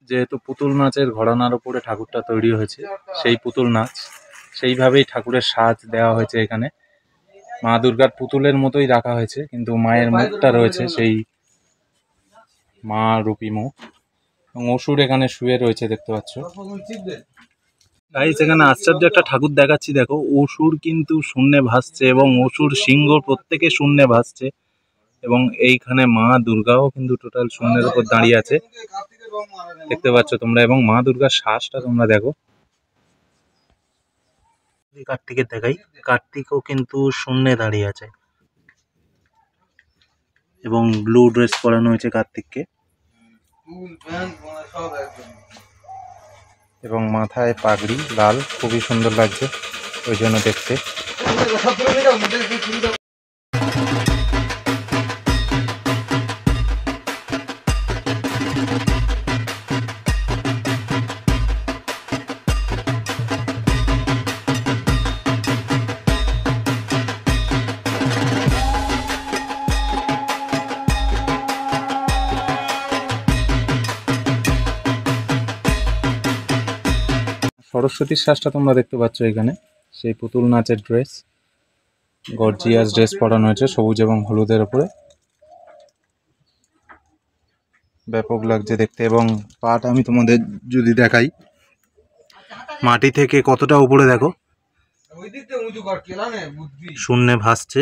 যেহেতু পুতুল নাচের ঘরানার উপরে ঠাকুরটা তৈরি হয়েছে, সেই পুতুল নাচ সেইভাবেই ঠাকুরের সাজ দেওয়া হয়েছে। এখানে মা দুর্গার পুতুলের মতোই রাখা হয়েছে, কিন্তু মায়ের মুখটা রয়েছে সেই মা রূপী মুখ, এবং অসুর এখানে শুয়ে রয়েছে দেখতে পাচ্ছ। গাইস, এখানে আশ্চর্য একটা ঠাকুর দেখাচ্ছি, দেখো অসুর কিন্তু শূন্যে ভাসছে এবং অসুর সিংহ প্রত্যেকে শূন্যে ভাসছে, এবং এইখানে মা দুর্গাও কিন্তু টোটাল শূন্যের উপর দাঁড়িয়ে আছে দেখতে পাচ্ছ তোমরা। এবং মা দুর্গার শ্বাসটা তোমরা দেখো। কার্তিকের দেখাই, কার্তিকও কিন্তু শূন্যে দাঁড়িয়ে আছে এবং ব্লু ড্রেস পরানো হয়েছে কার্তিককে, এবং মাথায় পাগড়ি লাল, খুবই সুন্দর লাগছে ওই জন্য দেখতে। সরস্বতীর শ্বাসটা তোমরা দেখতে পাচ্ছ এখানে, সেই পুতুল নাচের ড্রেস, গর্জিয়াস ড্রেস পরানো হয়েছে সবুজ এবং হলুদের উপরে, ব্যাপক লাগছে দেখতে। এবং পাটা আমি তোমাদের যদি দেখাই, মাটি থেকে কতটা উপরে দেখো, শূন্যে ভাসছে।